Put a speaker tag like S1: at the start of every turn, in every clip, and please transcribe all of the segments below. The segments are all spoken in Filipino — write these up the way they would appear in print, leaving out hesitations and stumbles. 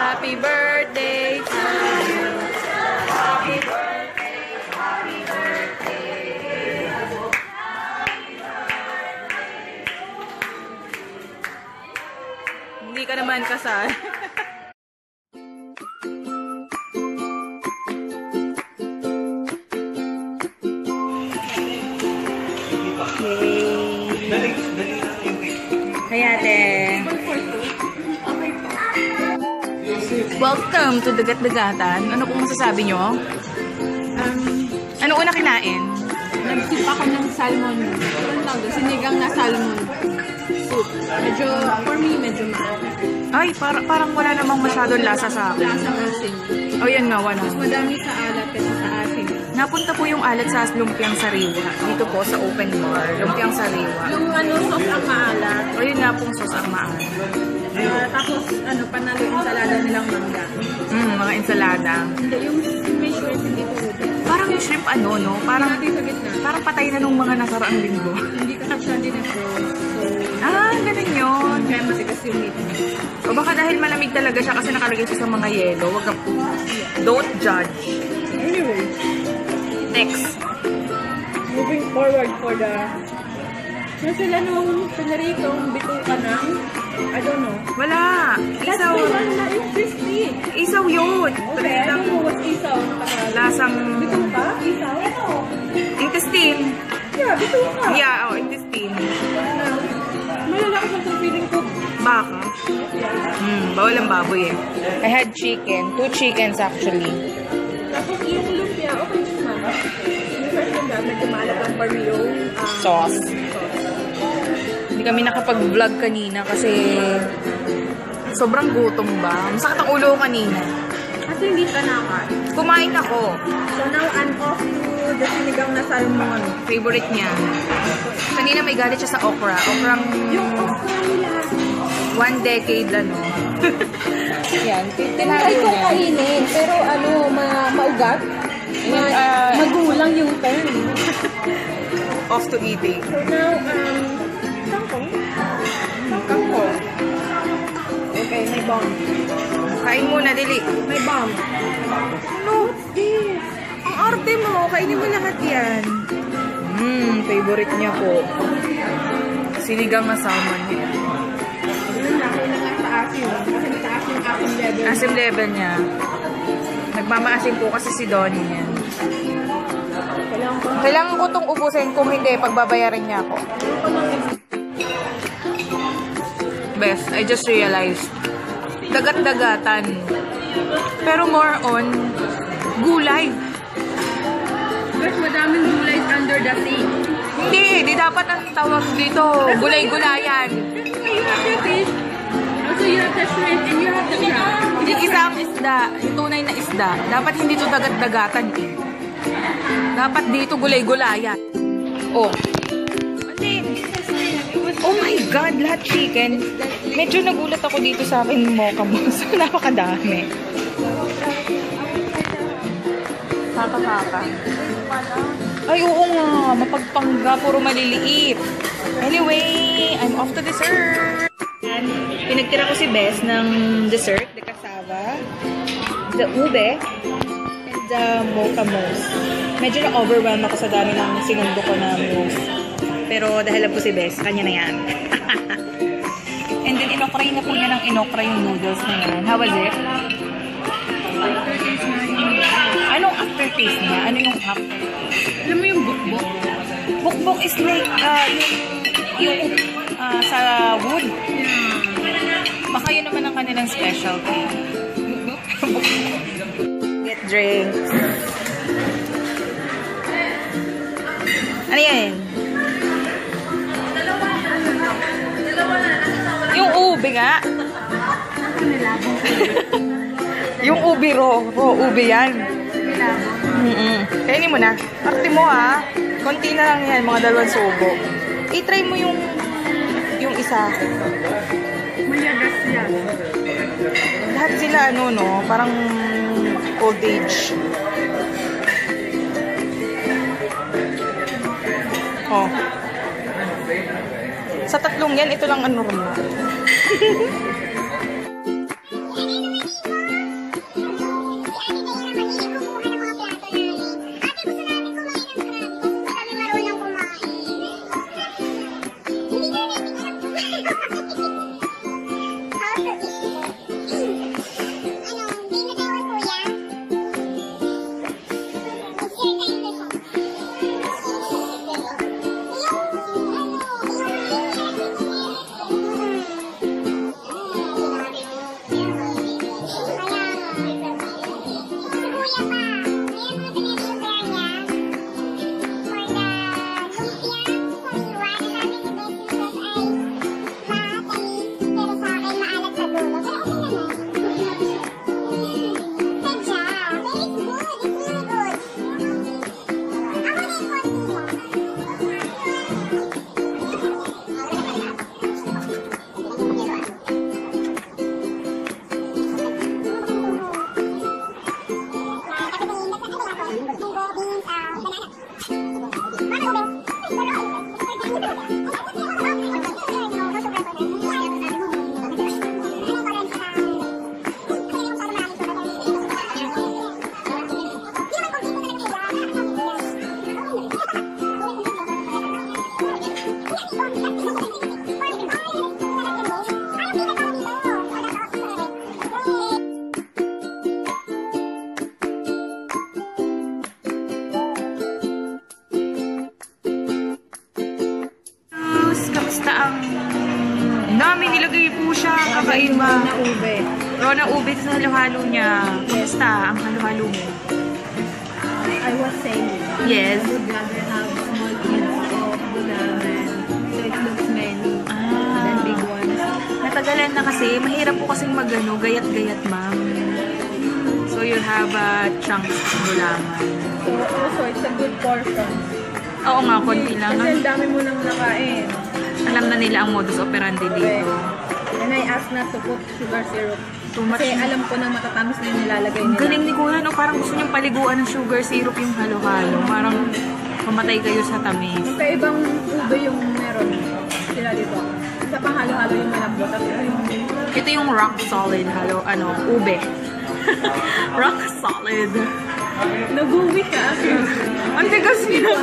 S1: Happy birthday to you. Happy birthday, happy birthday. Hindi ka naman kasal. Hayate. Welcome to Dagat-Dagatan. Ano kung masasabi nyo? Ano una kinain?
S2: Nag-tip ako ng salmon. Sinigang na salmon soup. Medyo, for me, medyo mahal.
S1: Ay, parang wala namang masyadong lasa sa akin.
S2: Lasang asin.
S1: Oh, yan nga, wala.
S2: Mas madami sa alat kasi sa asin.
S1: Napunta po yung alat sa lumpiang sariwa. Dito po sa open bar. Lumpiang sariwa.
S2: Yung sauce ang maalat.
S1: O yun nga pong sauce ang maalat.
S2: Tapos, panalo yung ensalada nilang mangga.
S1: Mga ensalada.
S2: Hindi, yung may shrimp hindi tulad.
S1: Parang yung shrimp no? Parang patay na nung mga nasaraang linggo.
S2: Hindi ka siya din ito.
S1: Ganun yun.
S2: Kaya matigas yung meat.
S1: O baka dahil malamig talaga siya kasi nakalagay siya sa mga yelo. Wag ka, don't judge.
S2: Anyway.
S1: Next.
S2: Moving forward for the... sila nung pinaritong bituka ng... I don't know.
S1: Wala.
S2: That's
S1: Isaw.
S2: the one na yung crispy.
S1: Isaw yun.
S2: Okay, I don't know what's isaw.
S1: Lasang...
S2: Bituka? Isaw?
S1: Intestine.
S2: Yeah, bituka.
S1: Yeah, intestine.
S2: Malalaki sa feeling ko.
S1: Baka. Bawal ang baboy eh. I had chicken. 2 chickens actually.
S2: Tapos yung lumpia, okay naman. Yung first one dami, kumalat ang parmio.
S1: Sauce. Hindi kami nakapag-vlog kanina kasi sobrang gutom ba? Masakit ang ulo ko kanina.
S2: Kasi hindi ka nakain.
S1: Kumain ako.
S2: So now I'm off to the sinigang na salmon.
S1: Favorite niya. Kanina may galit siya sa okra. Okrang...
S2: Yung okra nila.
S1: 1 decade Yan.
S2: Tinry ko kainin. Pero maugat. Magulang yung term.
S1: Off to eating.
S2: So now, kangkong. Okay, may bomb.
S1: Kain muna, dili.
S2: May bomb.
S1: No. Ang arte mo. Kainin mo lahat yan. Favorite niya po. Sinigang na salmon niya.
S2: Kailangan nga sa asin. Kasi mataas yung asin level.
S1: Asim level niya. Nagmamaasim po kasi si Donnie niya. Kailangan ko itong ubusin. Kung hindi, pagbabayarin niya ako. Best, I just realized. Dagat-dagatan. Pero more on gulay.
S2: Mas madaming gulay under the sea.
S1: Hindi dapat ang tawag dito. Gulay-gulayan.
S2: You have the fish. Also, you have the shrimp and you have the crab.
S1: Yung isang isda, yung tunay na isda, dapat hindi ito dagat-dagatan eh. Dapat dito gulay-gulayan. Oh. Oh my God, lahat chicken. Medyo nagulat ako dito sa akin mocha boss. Napakadami. Kaka-kaka. Ay, oo nga. Mapagpangga. Puro maliliit. Anyway, I'm off to dessert. Pinagtira ko si Bess ng dessert. The cassava, the ube, and the mocha mousse. Medyo na-overwhelm ako sa dami ng sinundo ko na mousse. Pero dahil lang po si Bess, kanya na yan. And then, inokray na po niya ng inokray yung noodles na yan. How was it? Anong aftertaste niya? Ano yung aftertaste?
S2: Alam mo yung bukbok?
S1: Bukbok is like, yung sa wood. Baka yun naman ang kanilang specialty. Get drinks. Ano yan? Yung ube nga. Yung ube raw ube yan. Kainin mo na. Arte mo ha. Konti na lang yan, mga 2 subo. I-try mo yung isa.
S2: Mayagas yan.
S1: Lahat sila parang old age. Oh. Sa tatlong yan, ito lang ang normal. Pain ma.
S2: Na ube.
S1: Raw na ube sa halo-halo niya. Kamusta ang halo-halo mo?
S2: I was saying,
S1: Yes.
S2: I would rather have small cubes of gulaman so it looks many than big ones.
S1: Natagalan na kasi. Mahirap po kasing magano, gayat-gayat, ma'am. So you have chunks of gulaman.
S2: So also, it's a good portion.
S1: Oo nga, konti lang.
S2: Kasi ang dami mo nang nakain.
S1: Alam na nila ang modus operandi dito.
S2: And I asked not to put sugar syrup.
S1: Too much.
S2: Kasi alam ko na matatamis na yung nilalagay nila.
S1: Galing ni Kuya, no? Parang gusto niyang paliguan ng sugar syrup yung halo-halo. Parang mamatay kayo sa tamis.
S2: Magkaibang ube yung meron sila dito. Isa pang halo-halo yung malambot. At
S1: Ito yung rock solid ube. Rock solid.
S2: nag-uwi ka.
S1: Ang tigas niya.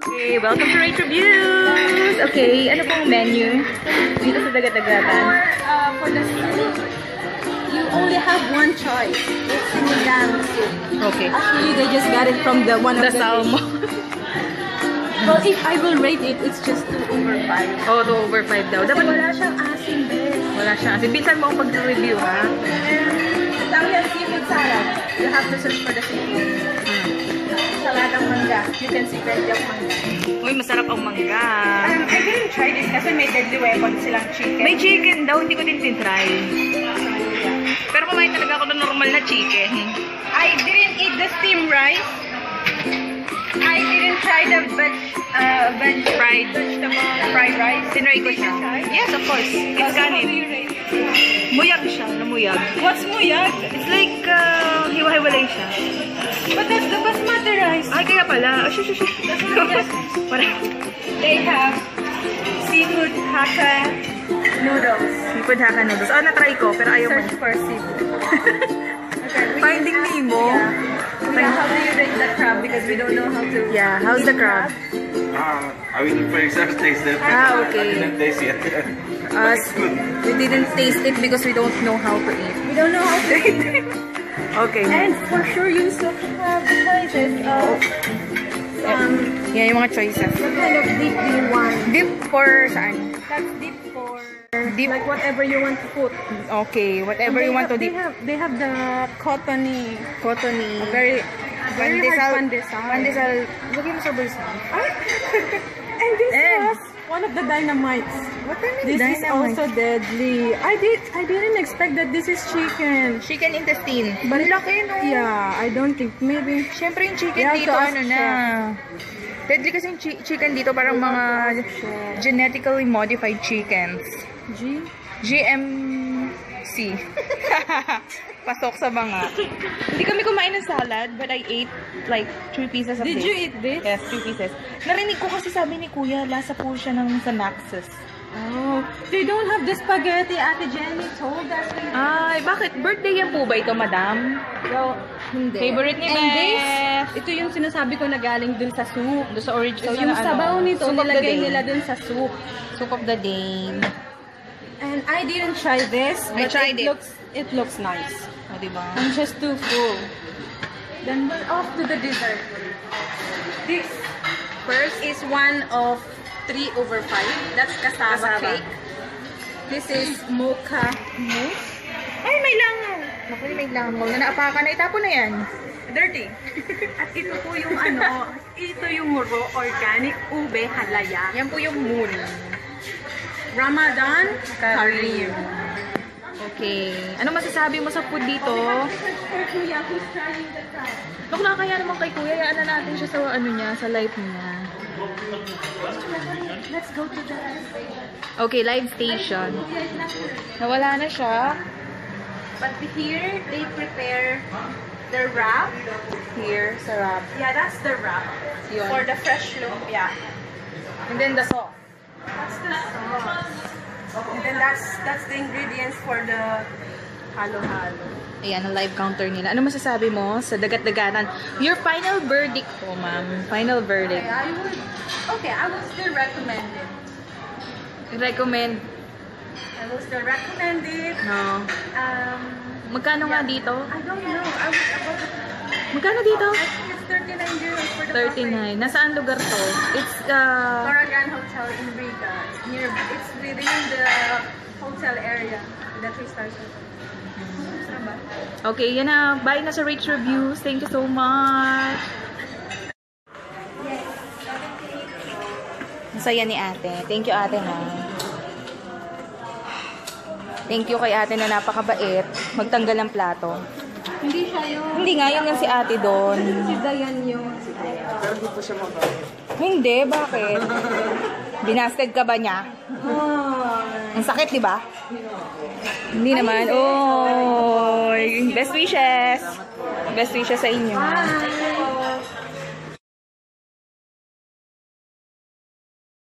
S1: Okay, welcome to Rate Reviews! Okay, ano pong menu dito sa Dagat-Dagatan?
S2: For the soup, you only have one choice. It's sinigang soup.
S1: Okay.
S2: Actually, they just got it from the one
S1: The
S2: of the
S1: salmon.
S2: Well, if I will rate it, it's just 2/5.
S1: Oh, 2/5 daw.
S2: Kasi
S1: Dapat
S2: wala siyang asim, bes.
S1: wala siya. Kasi bintan mo ang pag-review, ha?
S2: Italian seafood salad. You have to search for the seafood. Saladang mangga. You can see plenty of mangga.
S1: Uy, masarap ang mangga.
S2: I didn't try this kasi may deadly weapon silang chicken.
S1: May chicken daw, hindi ko din tinry. Pero kumain talaga ako ng normal na chicken.
S2: I didn't eat the steamed rice. I didn't try the fried rice.
S1: Tinry ko siya. Yes, of course. It's kanin. Muyag siya, namuyag.
S2: What's muyag?
S1: It's like, hiwa-hiwalay siya.
S2: But that's the basmati rice.
S1: Ay, kaya pala. Oh, shush.
S2: They have seafood hakka noodles.
S1: Seafood haka noodles. Oh, na-try ko, pero ayaw mo.
S2: Search for seafood.
S1: Finding Nemo.
S2: Yeah, how do you rate the crab? Because we don't know how to.
S1: Yeah, how's the crab?
S3: I will first taste it.
S1: Ah, okay.
S3: I didn't taste it.
S1: We didn't taste it because we don't know how to eat.
S2: We don't know how to eat it.
S1: Okay.
S2: And for sure, you still have the choices of
S1: Yan yung mga choices.
S2: what kind of dip do you want?
S1: Dip for saan?
S2: That's dip for
S1: Dip.
S2: like whatever you want to put.
S1: Okay, whatever you want to dip.
S2: They have the cottony,
S1: Cottony.
S2: very hard
S1: Pandesal.
S2: pandesal.
S1: Pandesal. Lagay mo sa bulsa.
S2: And this
S1: And-
S2: was one of the dynamites.
S1: What do you
S2: This
S1: mean
S2: is also deadly. I didn't expect that this is chicken.
S1: Chicken intestine. But laki, no?
S2: Yeah, I don't think maybe.
S1: Siyempre yung chicken
S2: You have
S1: dito,
S2: to ask
S1: ano na. Deadly kasi yung chicken dito, parang mga genetically modified chickens. GMC. Pasok sa mga. Hindi kami kumain ng salad, but I ate like 3 pieces of
S2: Did
S1: this.
S2: you eat this?
S1: Yes, 3 pieces. Narinig ko kasi sabi ni Kuya, lasa po siya ng Sanaxes.
S2: Oh, they don't have the spaghetti. Ate Jenny told us.
S1: Ay, bakit? Birthday yan po ba ito, madam?
S2: Well, hindi.
S1: Favorite ni
S2: And
S1: Beth.
S2: this, ito yung sinasabi ko na galing dun sa soup.
S1: Doon sa original
S2: So, yung sabaw nito,
S1: Soup of the
S2: nilagay
S1: day.
S2: nila dun sa soup.
S1: Soup of the day.
S2: And I didn't try this,
S1: I
S2: but
S1: tried it.
S2: it looks nice.
S1: O, diba?
S2: I'm just too full. Then we're off to the dessert. This first is one of 3/5. That's cassava
S1: Cassava.
S2: cake. This is mocha mousse.
S1: Ay, may langaw. Naku, may langaw. Na naapakan na. Itapon na yan.
S2: Dirty. At ito po yung ito yung raw organic ube halaya.
S1: Yan po yung moon.
S2: Ramadan Kareem.
S1: Okay. Ano masasabi mo sa food dito? Naku, nakakaya naman kay Kuya. Yaan na natin siya sa sa life niya.
S2: Let's go to the
S1: Okay, live station. Nawala na siya.
S2: But here they prepare the wrap.
S1: Here, sa wrap.
S2: Yeah, that's the wrap
S1: Yun.
S2: for the fresh lumpia.
S1: And then the sauce.
S2: That's the sauce. And then that's the ingredients for the halo-halo.
S1: Ayan, ang live counter nila. Ano masasabi mo sa dagat-dagatan? Your final verdict po, ma'am. Final verdict.
S2: I would still recommend it.
S1: Recommend.
S2: I would still recommend it.
S1: No.
S2: Um,
S1: Magkano nga dito?
S2: I don't know. I was about to
S1: Magkano dito?
S2: I think it's 39 dirhams for the
S1: 39. Nasaan lugar to? It's,
S2: Paragon Hotel in Riga. It's within the hotel area. The 3-star hotel. Sarap ba?
S1: okay, yan na. Bye na sa Rich Reviews. Thank you so much. Masaya ni ate. Thank you ate ha. Thank you kay ate na napakabait. Magtanggal ng plato.
S2: Hindi siya yun.
S1: Hindi nga, yun nga si ate doon.
S2: Si Dayan yun.
S3: Pero di po siya mabait.
S1: Hindi, bakit? Binasted ka ba niya? Ang sakit, di ba? Hindi naman. Oh, best wishes. Best wishes sa inyo.
S2: Bye!